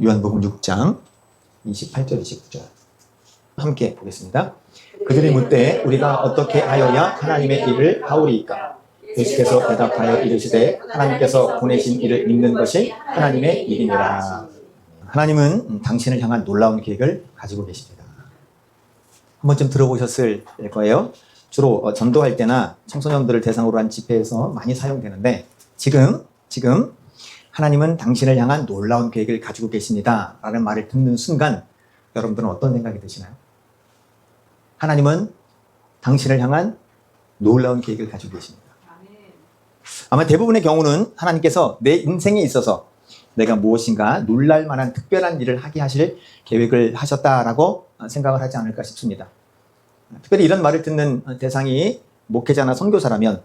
요한복음 6장 28절 29절 함께 보겠습니다. 그들이 묻되 우리가 어떻게 하여야 하나님의 일을 하오리이까? 예수께서 대답하여 이르시되 하나님께서 보내신 이를 믿는 것이 하나님의 일이니라. 하나님은 당신을 향한 놀라운 계획을 가지고 계십니다. 한 번쯤 들어보셨을 거예요. 주로 전도할 때나 청소년들을 대상으로 한 집회에서 많이 사용되는데 지금 하나님은 당신을 향한 놀라운 계획을 가지고 계십니다 라는 말을 듣는 순간 여러분들은 어떤 생각이 드시나요? 하나님은 당신을 향한 놀라운 계획을 가지고 계십니다. 아마 대부분의 경우는 하나님께서 내 인생에 있어서 내가 무엇인가 놀랄 만한 특별한 일을 하게 하실 계획을 하셨다라고 생각을 하지 않을까 싶습니다. 특별히 이런 말을 듣는 대상이 목회자나 선교사라면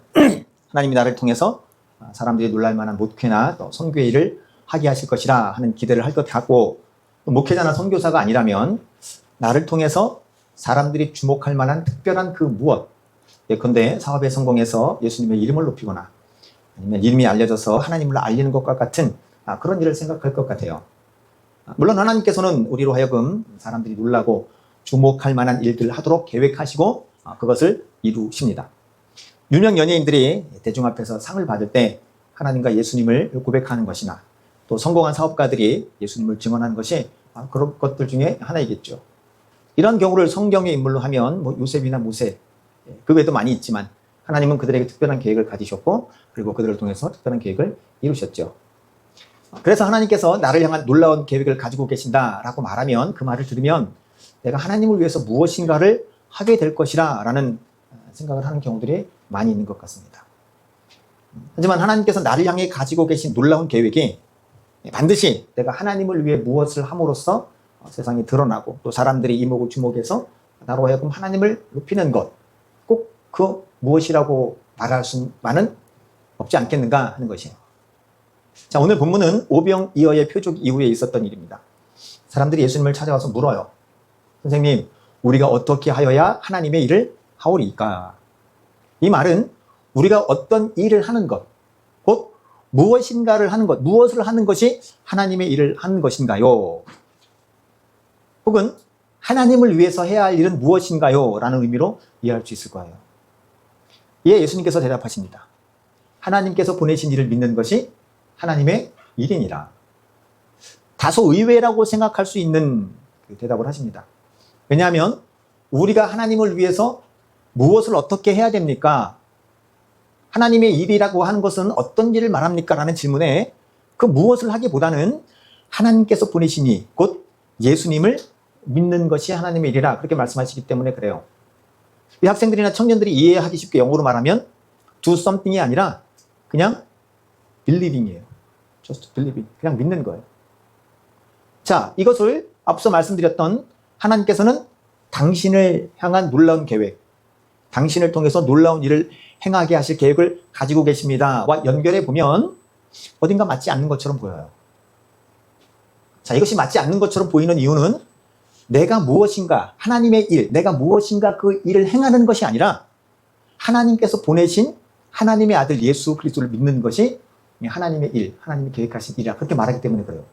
하나님이 나를 통해서 사람들이 놀랄 만한 목회나 또 선교의 일을 하게 하실 것이라 하는 기대를 할 것 같고, 목회자나 선교사가 아니라면 나를 통해서 사람들이 주목할 만한 특별한 그 무엇, 예컨대 사업에 성공해서 예수님의 이름을 높이거나 아니면 이름이 알려져서 하나님을 알리는 것과 같은 그런 일을 생각할 것 같아요. 물론 하나님께서는 우리로 하여금 사람들이 놀라고 주목할 만한 일들을 하도록 계획하시고 그것을 이루십니다. 유명 연예인들이 대중 앞에서 상을 받을 때 하나님과 예수님을 고백하는 것이나 또 성공한 사업가들이 예수님을 증언하는 것이 그런 것들 중에 하나이겠죠. 이런 경우를 성경의 인물로 하면 요셉이나 모세, 그 외에도 많이 있지만 하나님은 그들에게 특별한 계획을 가지셨고 그리고 그들을 통해서 특별한 계획을 이루셨죠. 그래서 하나님께서 나를 향한 놀라운 계획을 가지고 계신다라고 말하면 그 말을 들으면 내가 하나님을 위해서 무엇인가를 하게 될 것이라 라는 생각을 하는 경우들이 많이 있는 것 같습니다. 하지만 하나님께서 나를 향해 가지고 계신 놀라운 계획이 반드시 내가 하나님을 위해 무엇을 함으로써 세상에 드러나고 또 사람들이 이목을 주목해서 나로 하여금 하나님을 높이는 것, 꼭 그 무엇이라고 말할 수만은 없지 않겠는가 하는 것이에요. 자, 오늘 본문은 오병이어의 표적 이후에 있었던 일입니다. 사람들이 예수님을 찾아와서 물어요. 선생님, 우리가 어떻게 하여야 하나님의 일을 하오리이까? 이 말은 우리가 어떤 일을 하는 것, 곧 무엇인가를 하는 것, 무엇을 하는 것이 하나님의 일을 하는 것인가요? 혹은 하나님을 위해서 해야 할 일은 무엇인가요? 라는 의미로 이해할 수 있을 거예요. 이에 예수님께서 대답하십니다. 하나님께서 보내신 일을 믿는 것이 하나님의 일이니라. 다소 의외라고 생각할 수 있는 대답을 하십니다. 왜냐하면 우리가 하나님을 위해서 무엇을 어떻게 해야 됩니까? 하나님의 일이라고 하는 것은 어떤 일을 말합니까? 라는 질문에 그 무엇을 하기보다는 하나님께서 보내시니 곧 예수님을 믿는 것이 하나님의 일이라 그렇게 말씀하시기 때문에 그래요. 이 학생들이나 청년들이 이해하기 쉽게 영어로 말하면 do something이 아니라 그냥 believing이에요. just believing. 그냥 믿는 거예요. 자, 이것을 앞서 말씀드렸던 하나님께서는 당신을 향한 놀라운 계획, 당신을 통해서 놀라운 일을 행하게 하실 계획을 가지고 계십니다와 연결해 보면 어딘가 맞지 않는 것처럼 보여요. 자, 이것이 맞지 않는 것처럼 보이는 이유는 내가 무엇인가, 하나님의 일, 내가 무엇인가 그 일을 행하는 것이 아니라 하나님께서 보내신 하나님의 아들 예수 그리스도를 믿는 것이 하나님의 일, 하나님이 계획하신 일이라 그렇게 말하기 때문에 그래요.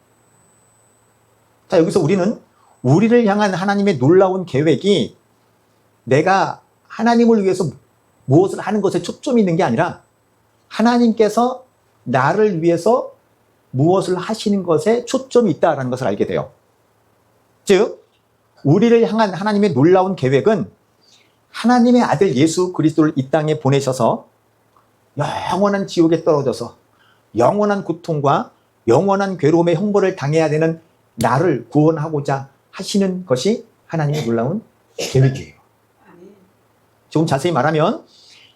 자, 여기서 우리는 우리를 향한 하나님의 놀라운 계획이 내가 하나님을 위해서 무엇을 하는 것에 초점이 있는 게 아니라 하나님께서 나를 위해서 무엇을 하시는 것에 초점이 있다는 것을 알게 돼요. 즉, 우리를 향한 하나님의 놀라운 계획은 하나님의 아들 예수 그리스도를 이 땅에 보내셔서 영원한 지옥에 떨어져서 영원한 고통과 영원한 괴로움의 형벌을 당해야 되는 나를 구원하고자 하시는 것이 하나님의 놀라운 계획이에요. 조금 자세히 말하면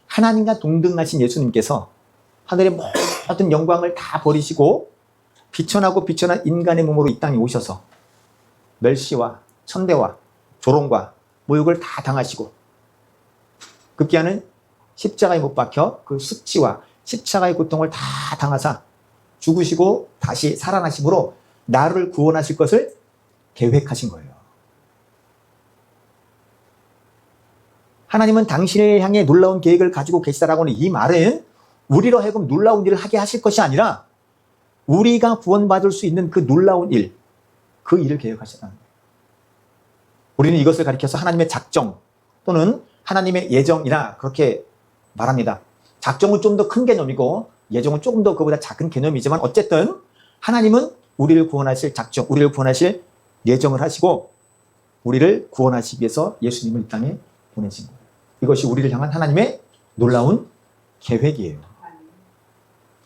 하나님과 동등하신 예수님께서 하늘의 모든 영광을 다 버리시고 비천하고 비천한 인간의 몸으로 이 땅에 오셔서 멸시와 천대와 조롱과 모욕을 다 당하시고 급기야는 십자가에 못 박혀 그 수치와 십자가의 고통을 다 당하사 죽으시고 다시 살아나심으로 나를 구원하실 것을 계획하신 거예요. 하나님은 당신을 향해 놀라운 계획을 가지고 계시다라고 하는 이 말은 우리로 하여금 놀라운 일을 하게 하실 것이 아니라 우리가 구원받을 수 있는 그 놀라운 일, 그 일을 계획하셨다는 거예요. 우리는 이것을 가리켜서 하나님의 작정 또는 하나님의 예정이라 그렇게 말합니다. 작정은 좀 더 큰 개념이고 예정은 조금 더 그보다 작은 개념이지만 어쨌든 하나님은 우리를 구원하실 작정, 우리를 구원하실 예정을 하시고 우리를 구원하시기 위해서 예수님을 이 땅에 보내신 거예요. 이것이 우리를 향한 하나님의 놀라운 계획이에요.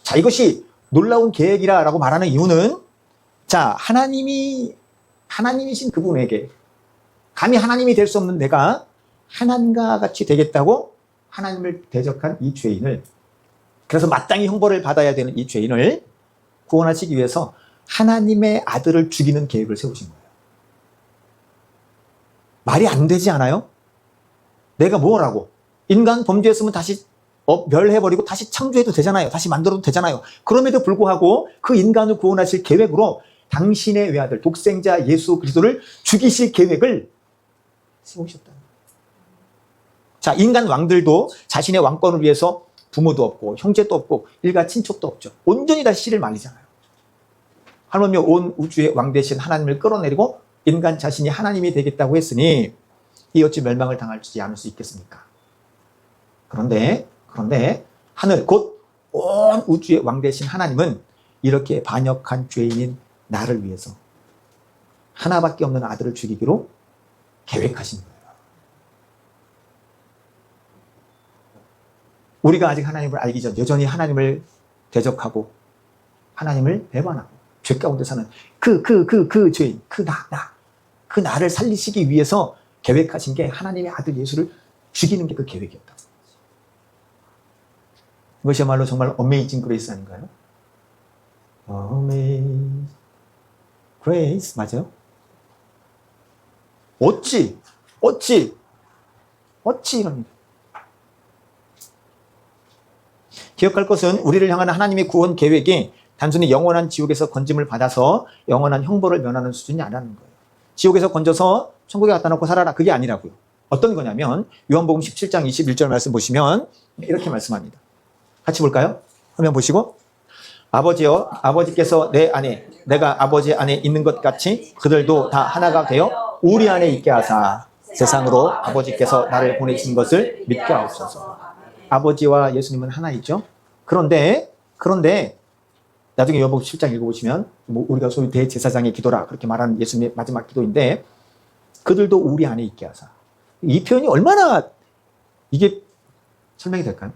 자, 이것이 놀라운 계획이라고 말하는 이유는 자, 하나님이신 그분에게 감히 하나님이 될 수 없는 내가 하나님과 같이 되겠다고 하나님을 대적한 이 죄인을, 그래서 마땅히 형벌을 받아야 되는 이 죄인을 구원하시기 위해서 하나님의 아들을 죽이는 계획을 세우신 거예요. 말이 안 되지 않아요? 내가 뭐라고? 인간 범죄했으면 다시 멸해버리고 다시 창조해도 되잖아요. 다시 만들어도 되잖아요. 그럼에도 불구하고 그 인간을 구원하실 계획으로 당신의 외아들, 독생자 예수 그리스도를 죽이실 계획을 세우셨다. 자, 인간 왕들도 자신의 왕권을 위해서 부모도 없고 형제도 없고 일가 친척도 없죠. 온전히 다 씨를 말리잖아요. 하물며 온 우주의 왕 대신 하나님을 끌어내리고 인간 자신이 하나님이 되겠다고 했으니 이 어찌 멸망을 당하지 않을 수 있겠습니까? 그런데 하늘 곧 온 우주의 왕 대신 하나님은 이렇게 반역한 죄인인 나를 위해서 하나밖에 없는 아들을 죽이기로 계획하신 거예요. 우리가 아직 하나님을 알기 전 여전히 하나님을 대적하고 하나님을 배반하고 죄 가운데 사는 그 죄인, 그 나를 살리시기 위해서 계획하신 게 하나님의 아들 예수를 죽이는 게 그 계획이었다. 이것이야말로 정말 어메이징 그레이스 아닌가요? 어메이징 그레이스 맞아요? 어찌 이럽니다. 기억할 것은 우리를 향한 하나님의 구원 계획이 단순히 영원한 지옥에서 건짐을 받아서 영원한 형벌을 면하는 수준이 아니라는 거예요. 지옥에서 건져서 천국에 갖다 놓고 살아라, 그게 아니라고요. 어떤 거냐면 요한복음 17장 21절 말씀 보시면 이렇게 말씀합니다. 같이 볼까요? 화면 보시고, 아버지여, 아버지께서 내 안에 내가 아버지 안에 있는 것 같이 그들도 다 하나가 되어 우리 안에 있게 하사 세상으로 아버지께서 나를 보내신 것을 믿게 하옵소서. 아버지와 예수님은 하나이죠. 그런데 나중에 요한복음 7장 읽어보시면 우리가 소위 대제사장의 기도라 그렇게 말하는 예수님의 마지막 기도인데 그들도 우리 안에 있게 하사. 이 표현이 얼마나 이게 설명이 될까요?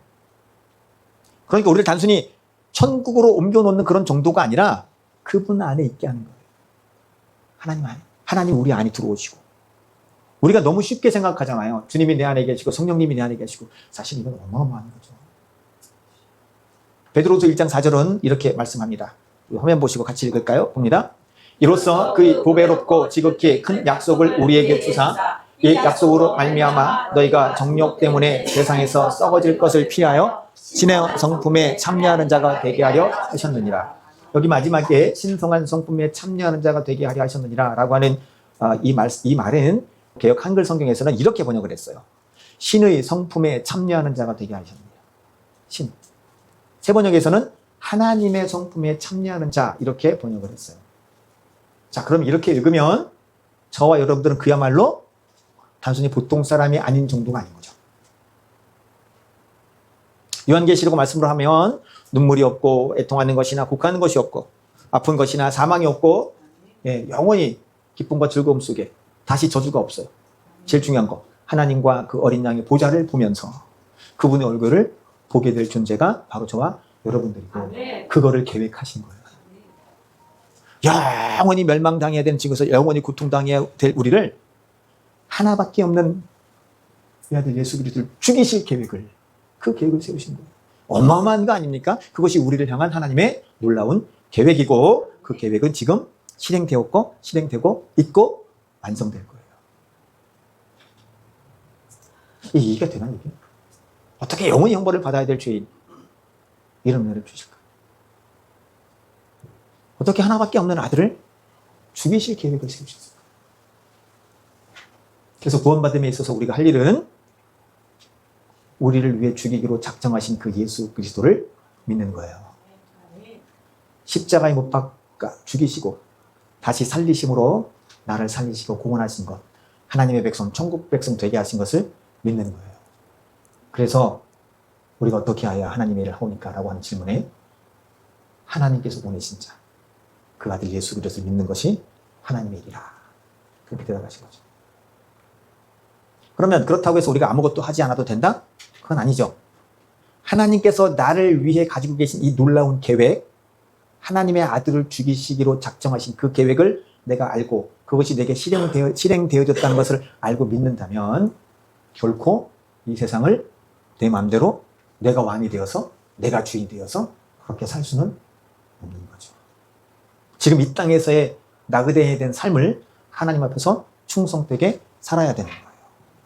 그러니까 우리를 단순히 천국으로 옮겨놓는 그런 정도가 아니라 그분 안에 있게 하는 거예요. 하나님 안에. 하나님 우리 안에 들어오시고. 우리가 너무 쉽게 생각하잖아요. 주님이 내 안에 계시고 성령님이 내 안에 계시고. 사실 이건 어마어마한 거죠. 베드로서 1장 4절은 이렇게 말씀합니다. 화면 보시고 같이 읽을까요? 봅니다. 이로써 그의 보배롭고 지극히 큰 약속을 우리에게 주사 이 약속으로 말미암아 너희가 정욕 때문에 세상에서 썩어질 것을 피하여 신의 성품에 참여하는 자가 되게 하려 하셨느니라. 여기 마지막에 신성한 성품에 참여하는 자가 되게 하려 하셨느니라 라고 하는 이 말은 개역 한글 성경에서는 이렇게 번역을 했어요. 신의 성품에 참여하는 자가 되게 하셨느니라. 신. 새 번역에서는 하나님의 성품에 참여하는 자 이렇게 번역을 했어요. 자, 그럼 이렇게 읽으면 저와 여러분들은 그야말로 단순히 보통 사람이 아닌 정도가 아닌 거죠. 요한계시록 말씀으로 하면 눈물이 없고 애통하는 것이나 곡하는 것이 없고 아픈 것이나 사망이 없고 영원히 기쁨과 즐거움 속에 다시 저주가 없어요. 제일 중요한 거 하나님과 그 어린 양의 보좌를 보면서 그분의 얼굴을 보게 될 존재가 바로 저와 여러분들이고 그거를 계획하신 거예요. 영원히 멸망당해야 되는 지금에서 영원히 고통당해야 될 우리를 하나밖에 없는 외아들 예수 그리스도를 죽이실 계획을 그 계획을 세우신 거예요. 어마어마한 거 아닙니까? 그것이 우리를 향한 하나님의 놀라운 계획이고 그 계획은 지금 실행되었고 실행되고 있고 완성될 거예요. 이해가 되나 이게? 어떻게 영원히 형벌을 받아야 될 죄인 이런 은혜를 주실까? 어떻게 하나밖에 없는 아들을 죽이실 계획을 세우셨을까? 그래서 구원받음에 있어서 우리가 할 일은 우리를 위해 죽이기로 작정하신 그 예수 그리스도를 믿는 거예요. 십자가에 못 박아 죽이시고 다시 살리심으로 나를 살리시고 구원하신 것, 하나님의 백성, 천국 백성 되게 하신 것을 믿는 거예요. 그래서 우리가 어떻게 하여야 하나님의 일을 하오니까? 라고 하는 질문에 하나님께서 보내신 자, 그 아들 예수 그리스도를 믿는 것이 하나님의 일이라. 그렇게 대답하신 거죠. 그러면 그렇다고 해서 우리가 아무것도 하지 않아도 된다? 그건 아니죠. 하나님께서 나를 위해 가지고 계신 이 놀라운 계획, 하나님의 아들을 죽이시기로 작정하신 그 계획을 내가 알고 그것이 내게 실행되어졌다는 것을 알고 믿는다면 결코 이 세상을 내 마음대로 내가 왕이 되어서 내가 주인이 되어서 그렇게 살 수는 없는 거죠. 지금 이 땅에서의 나그네에 대한 삶을 하나님 앞에서 충성되게 살아야 되는 거예요.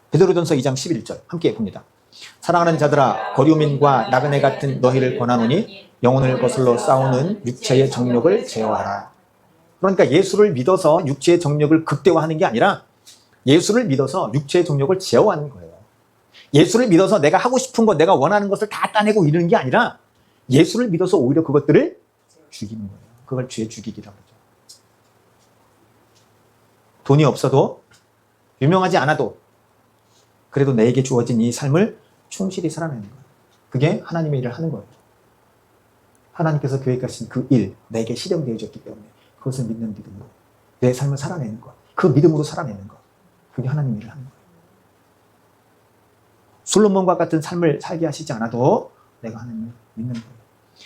베드로전서 2장 11절 함께 봅니다. 사랑하는 자들아, 거류민과 나그네 같은 너희를 권하노니 영혼을 거슬러 싸우는 육체의 정욕을 제어하라. 그러니까 예수를 믿어서 육체의 정욕을 극대화하는 게 아니라 예수를 믿어서 육체의 정욕을 제어하는 거예요. 예수를 믿어서 내가 하고 싶은 것, 내가 원하는 것을 다 따내고 이러는 게 아니라 예수를 믿어서 오히려 그것들을 죽이는 거예요. 그걸 죄 죽이기라고 하죠. 돈이 없어도 유명하지 않아도 그래도 내게 주어진 이 삶을 충실히 살아내는 거예요. 그게 하나님의 일을 하는 거예요. 하나님께서 계획하신 그 일, 내게 실현되어졌기 때문에 그것을 믿는 믿음으로 내 삶을 살아내는 것, 그 믿음으로 살아내는 것, 그게 하나님의 일을 하는 거예요. 솔로몬과 같은 삶을 살게 하시지 않아도 내가 하나님을 믿는 거예요.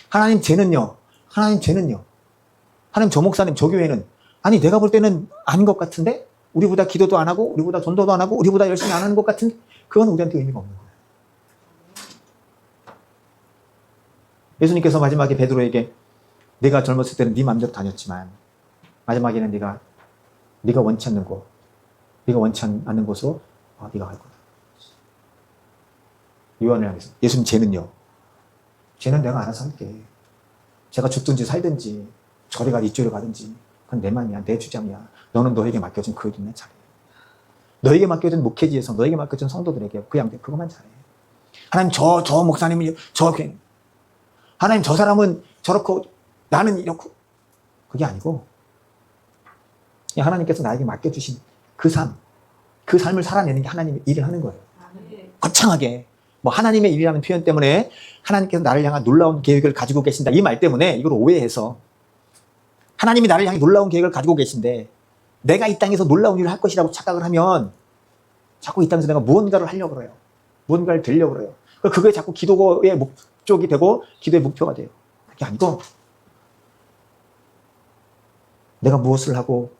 하나님 죄는요? 하나님 저 목사님, 저 교회는 아니 내가 볼 때는 아닌 것 같은데? 우리보다 기도도 안 하고 우리보다 전도도 안 하고 우리보다 열심히 안 하는 것 같은데? 그건 우리한테 의미가 없는 거예요. 예수님께서 마지막에 베드로에게 네가 젊었을 때는 네 마음대로 다녔지만 마지막에는 네가 원치 않는 곳, 네가 원치 않는 곳으로 네가 갈 거다. 요한을 향해서 예수님 죄는요? 죄는 내가 알아서 할게. 제가 죽든지 살든지 저리 가 이쪽으로 가든지 그건 내 맘이야, 내 주장이야. 너는 너에게 맡겨준 그 일이나 잘해. 너에게 맡겨준 목회지에서 너에게 맡겨준 성도들에게 그냥 그것만 잘해. 하나님 저 목사님이 저렇게 하나님 저 사람은 저렇고 나는 이렇고 그게 아니고 하나님께서 나에게 맡겨주신 그 삶을 살아내는 게 하나님의 일을 하는 거예요. 거창하게 뭐 하나님의 일이라는 표현 때문에 하나님께서 나를 향한 놀라운 계획을 가지고 계신다 이 말 때문에 이걸 오해해서 하나님이 나를 향해 놀라운 계획을 가지고 계신데 내가 이 땅에서 놀라운 일을 할 것이라고 착각을 하면 자꾸 이 땅에서 내가 무언가를 하려고 그래요. 무언가를 되려고 그래요. 그게 자꾸 기도의 목적이 되고 기도의 목표가 돼요. 그게 아니고 내가 무엇을 하고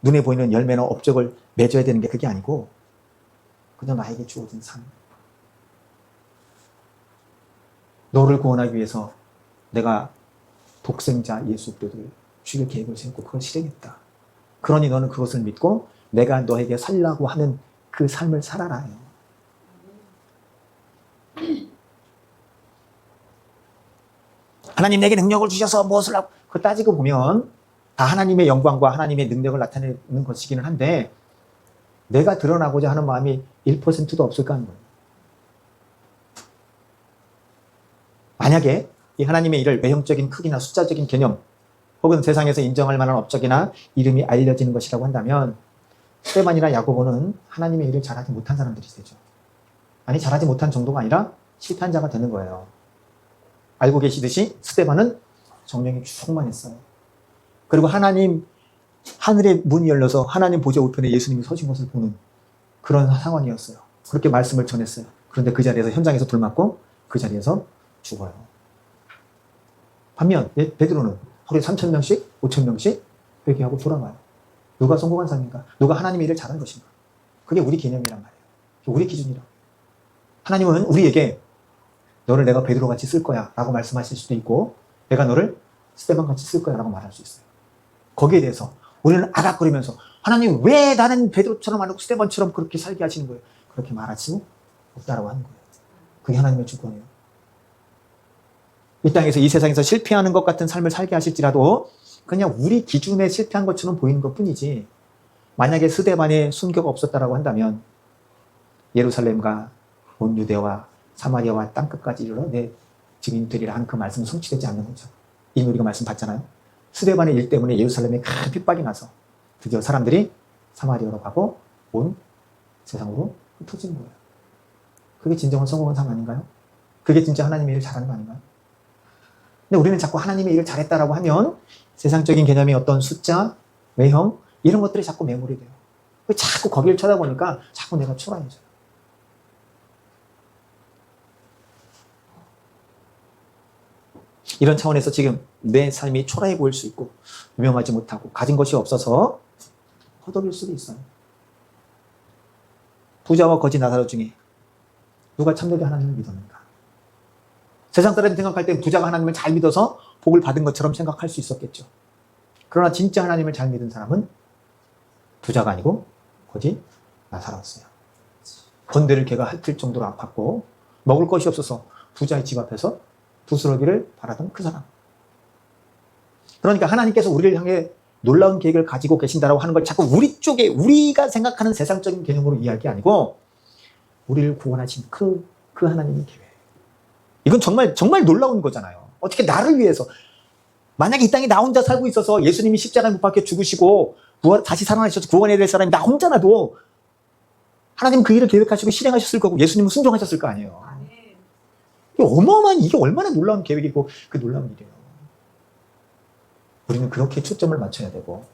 눈에 보이는 열매나 업적을 맺어야 되는 게 그게 아니고 그냥 나에게 주어진 삶. 너를 구원하기 위해서 내가 독생자 예수 그리스도를 죽일 계획을 세우고 그걸 실행했다. 그러니 너는 그것을 믿고 내가 너에게 살라고 하는 그 삶을 살아라요. 하나님 내게 능력을 주셔서 무엇을 하고 그거 따지고 보면 다 하나님의 영광과 하나님의 능력을 나타내는 것이기는 한데 내가 드러나고자 하는 마음이 1%도 없을까 하는 거예요. 만약에 이 하나님의 일을 외형적인 크기나 숫자적인 개념 혹은 세상에서 인정할 만한 업적이나 이름이 알려지는 것이라고 한다면 스데반이나 야고보는 하나님의 일을 잘하지 못한 사람들이 되죠. 아니 잘하지 못한 정도가 아니라 실패한 자가 되는 거예요. 알고 계시듯이 스데반은 성령이 충만했어요. 그리고 하늘의 문이 열려서 하나님 보좌 우편에 예수님이 서신 것을 보는 그런 상황이었어요. 그렇게 말씀을 전했어요. 그런데 그 자리에서 현장에서 불 맞고 그 자리에서 죽어요. 반면 베드로는 하루에 3,000명씩 5,000명씩 회개하고 돌아가요. 누가 성공한 삶인가? 누가 하나님의 일을 잘한 것인가? 그게 우리 개념이란 말이에요. 우리 기준이라. 하나님은 우리에게 너를 내가 베드로같이 쓸 거야 라고 말씀하실 수도 있고 내가 너를 스데반같이 쓸 거야 라고 말할 수 있어요. 거기에 대해서 우리는 아각거리면서 하나님 왜 나는 베드로처럼 안 하고 스데반처럼 그렇게 살게 하시는 거예요? 그렇게 말할 수 없다라고 하는 거예요. 그게 하나님의 주권이에요. 이 땅에서 이 세상에서 실패하는 것 같은 삶을 살게 하실지라도 그냥 우리 기준에 실패한 것처럼 보이는 것 뿐이지 만약에 스데반의 순교가 없었다라고 한다면 예루살렘과 온 유대와 사마리아와 땅끝까지 이르러 내 증인이 되리라 하는 그 말씀은 성취되지 않는 거죠. 이미 우리가 말씀 봤잖아요. 스데반의 일 때문에 예루살렘에 큰 핍박이 나서 드디어 사람들이 사마리아로 가고 온 세상으로 흩어진 거예요. 그게 진정한 성공한 삶 아닌가요? 그게 진짜 하나님의 일을 잘하는 거 아닌가요? 근데 우리는 자꾸 하나님의 일을 잘했다라고 하면 세상적인 개념의 어떤 숫자, 외형 이런 것들이 자꾸 매몰이 돼요. 자꾸 거기를 쳐다보니까 자꾸 내가 초라해져요. 이런 차원에서 지금 내 삶이 초라해 보일 수 있고 유명하지 못하고 가진 것이 없어서 허덕일 수도 있어요. 부자와 거지 나사로 중에 누가 참되게 하나님을 믿었는가? 세상 사람이 생각할 때 부자가 하나님을 잘 믿어서 복을 받은 것처럼 생각할 수 있었겠죠. 그러나 진짜 하나님을 잘 믿은 사람은 부자가 아니고 거지 나사로였어요. 건대를 걔가 핥을 정도로 아팠고 먹을 것이 없어서 부자의 집 앞에서 부스러기를 바라던 그 사람. 그러니까 하나님께서 우리를 향해 놀라운 계획을 가지고 계신다라고 하는 걸 자꾸 우리 쪽에 우리가 생각하는 세상적인 개념으로 이해할 게 아니고 우리를 구원하신 그 하나님의 계획. 이건 정말 놀라운 거잖아요. 어떻게 나를 위해서 만약에 이 땅에 나 혼자 살고 있어서 예수님이 십자가에 못 박혀 죽으시고 다시 살아나셔서 구원해야 될 사람이 나 혼자라도 하나님 그 일을 계획하시고 실행하셨을 거고 예수님은 순종하셨을 거 아니에요. 이게 얼마나 놀라운 계획이고 그 놀라운 일이에요. 우리는 그렇게 초점을 맞춰야 되고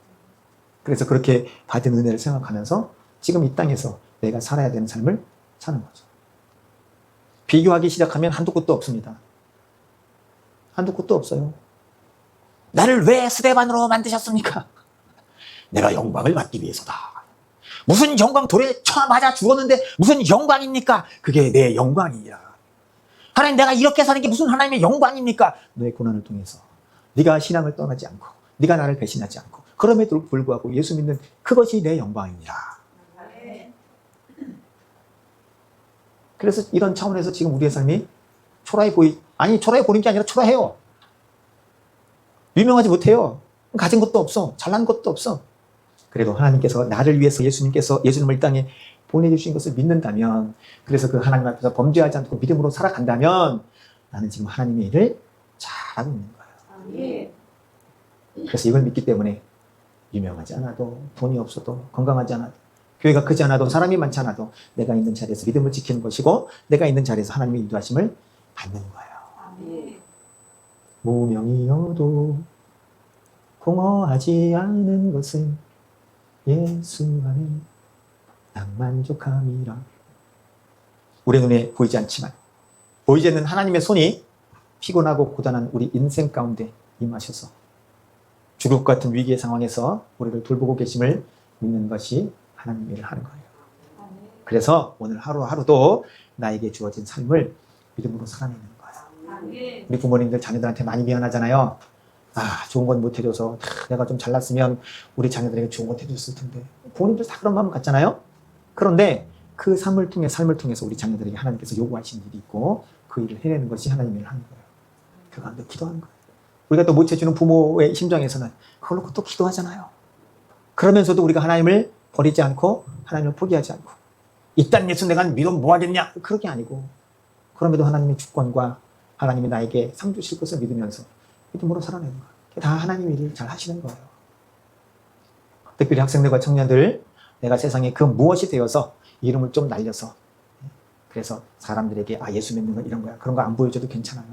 그래서 그렇게 받은 은혜를 생각하면서 지금 이 땅에서 내가 살아야 되는 삶을 사는 거죠. 비교하기 시작하면 한두 끝도 없습니다. 한두 끝도 없어요. 나를 왜 스데반으로 만드셨습니까? 내가 영광을 받기 위해서다. 무슨 영광 돌에 쳐맞아 죽었는데 무슨 영광입니까? 그게 내 영광이야. 하나님 내가 이렇게 사는 게 무슨 하나님의 영광입니까? 너의 고난을 통해서 네가 신앙을 떠나지 않고 네가 나를 배신하지 않고 그럼에도 불구하고 예수 믿는 그것이 내 영광이니라. 그래서 이런 차원에서 지금 우리의 삶이 초라해 보이는 게 아니라 초라해요. 유명하지 못해요. 가진 것도 없어. 잘난 것도 없어. 그래도 하나님께서 나를 위해서 예수님을 이 땅에 보내주신 것을 믿는다면 그래서 그 하나님 앞에서 범죄하지 않고 믿음으로 살아간다면 나는 지금 하나님의 일을 잘하고 있는 거예요. 그래서 이걸 믿기 때문에 유명하지 않아도 돈이 없어도 건강하지 않아도 교회가 크지 않아도 사람이 많지 않아도 내가 있는 자리에서 믿음을 지키는 것이고 내가 있는 자리에서 하나님의 인도하심을 받는 거예요. 무명이어도 공허하지 않은 것은 예수 안에 난 만족함이라. 우리 눈에 보이지 않지만 보이지 않는 하나님의 손이 피곤하고 고단한 우리 인생 가운데 임하셔서 죽을 것 같은 위기의 상황에서 우리를 돌보고 계심을 믿는 것이 하나님의 일을 하는 거예요. 그래서 오늘 하루하루도 나에게 주어진 삶을 믿음으로 살아내는 거예요. 우리 부모님들 자녀들한테 많이 미안하잖아요. 좋은 건 못 해줘서 내가 좀 잘났으면 우리 자녀들에게 좋은 건 해줬을 텐데. 부모님들 다 그런 마음 같잖아요. 그런데 그 삶을 통해서 우리 자녀들에게 하나님께서 요구하신 일이 있고 그 일을 해내는 것이 하나님의 일을 하는 거예요. 그 가운데 기도하는 거예요. 우리가 또 못 해주는 부모의 심정에서는 그걸 놓고 또 기도하잖아요. 그러면서도 우리가 하나님을 버리지 않고 하나님을 포기하지 않고 이딴 예수 내가 믿으면 뭐하겠냐? 그런 게 아니고 그럼에도 하나님의 주권과 하나님이 나에게 상 주실 것을 믿으면서 믿음으로 살아내는 거예요. 다 하나님의 일을 잘 하시는 거예요. 특별히 학생들과 청년들 내가 세상에 그 무엇이 되어서 이름을 좀 날려서 그래서 사람들에게 예수 믿는 건 이런 거야. 그런 거 안 보여줘도 괜찮아요.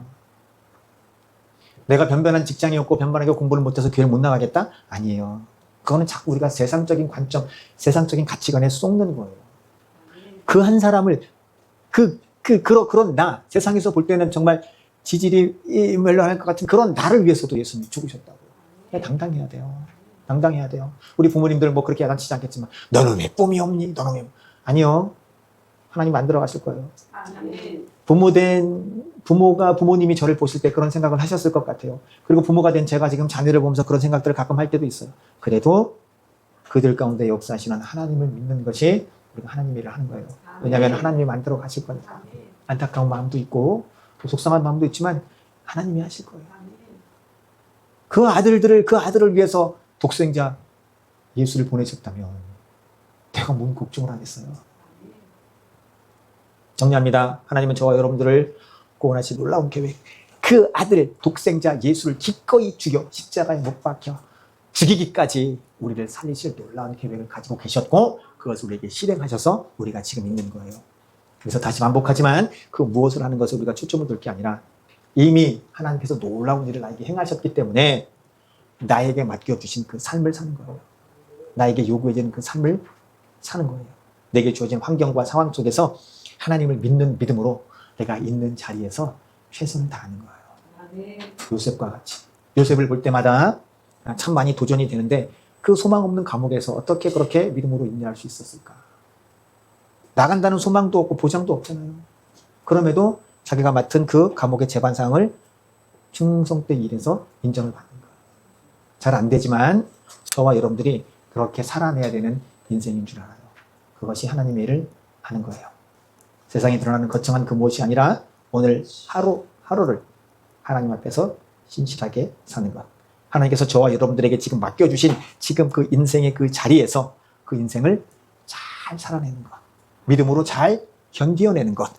내가 변변한 직장이었고 변변하게 공부를 못해서 교회를 못 나가겠다? 아니에요. 그거는 자꾸 우리가 세상적인 관점, 세상적인 가치관에 쏙는 거예요. 그 한 사람을 그런 나 세상에서 볼 때는 정말 지질이 멸망할 것 같은 그런 나를 위해서도 예수님이 죽으셨다고. 당당해야 돼요. 당당해야 돼요. 우리 부모님들 뭐 그렇게 야단치지 않겠지만 너는 왜 꿈이 없니? 너는 왜? 아니요. 하나님 만들어 가실 거예요. 부모가 부모님이 저를 보실 때 그런 생각을 하셨을 것 같아요. 그리고 부모가 된 제가 지금 자녀를 보면서 그런 생각들을 가끔 할 때도 있어요. 그래도 그들 가운데 역사하시는 하나님을 믿는 것이 우리가 하나님의 일을 하는 거예요. 왜냐하면 하나님이 만들어 가실 거니까. 안타까운 마음도 있고 또 속상한 마음도 있지만 하나님이 하실 거예요. 그 아들을 위해서 독생자 예수를 보내셨다면 내가 뭔 걱정을 하겠어요. 정리합니다. 하나님은 저와 여러분들을 구원하실 놀라운 계획, 그 아들 독생자 예수를 기꺼이 죽여 십자가에 못 박혀 죽이기까지 우리를 살리실 놀라운 계획을 가지고 계셨고 그것을 우리에게 실행하셔서 우리가 지금 있는 거예요. 그래서 다시 반복하지만 그 무엇을 하는 것을 우리가 초점을 둘 게 아니라 이미 하나님께서 놀라운 일을 나에게 행하셨기 때문에 나에게 맡겨주신 그 삶을 사는 거예요. 나에게 요구해지는 그 삶을 사는 거예요. 내게 주어진 환경과 상황 속에서 하나님을 믿는 믿음으로 내가 있는 자리에서 최선을 다하는 거예요. 요셉과 같이. 요셉을 볼 때마다 참 많이 도전이 되는데 그 소망 없는 감옥에서 어떻게 그렇게 믿음으로 인내할 수 있었을까? 나간다는 소망도 없고 보장도 없잖아요. 그럼에도 자기가 맡은 그 감옥의 재반상을 충성되 일해서 인정을 받는 거예요. 잘 안 되지만 저와 여러분들이 그렇게 살아내야 되는 인생인 줄 알아요. 그것이 하나님의 일을 하는 거예요. 세상에 드러나는 거창한 그 무엇이 아니라 오늘 하루를 하나님 앞에서 신실하게 사는 것. 하나님께서 저와 여러분들에게 지금 맡겨주신 지금 그 인생의 그 자리에서 그 인생을 잘 살아내는 것. 믿음으로 잘 견디어내는 것.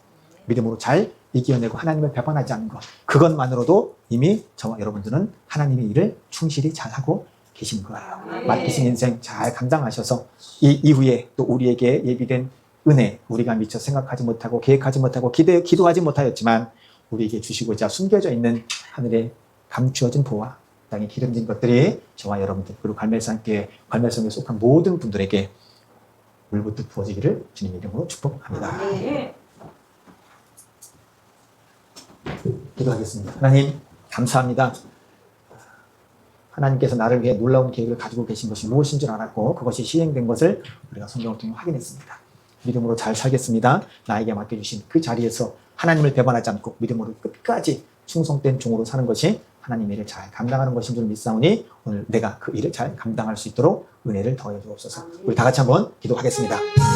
믿음으로 잘 이겨내고 하나님을 배반하지 않는 것. 그것만으로도 이미 저와 여러분들은 하나님의 일을 충실히 잘하고 계신 거예요. 맡기신 인생 잘 감당하셔서 이 이후에 또 우리에게 예비된 은혜, 우리가 미처 생각하지 못하고 계획하지 못하고 기도하지 못하였지만 우리에게 주시고자 숨겨져 있는 하늘에 감추어진 보화, 땅에 기름진 것들이 저와 여러분들 그리고 갈멜산교회, 갈멜성에 속한 모든 분들에게 물부터 부어지기를 주님 이름으로 축복합니다. 기도하겠습니다. 하나님 감사합니다. 하나님께서 나를 위해 놀라운 계획을 가지고 계신 것이 무엇인 줄 알았고 그것이 시행된 것을 우리가 성경을 통해 확인했습니다. 믿음으로 잘 살겠습니다. 나에게 맡겨주신 그 자리에서 하나님을 배반하지 않고 믿음으로 끝까지 충성된 종으로 사는 것이 하나님의 일을 잘 감당하는 것인 줄 믿사오니 오늘 내가 그 일을 잘 감당할 수 있도록 은혜를 더해 주옵소서. 우리 다 같이 한번 기도하겠습니다.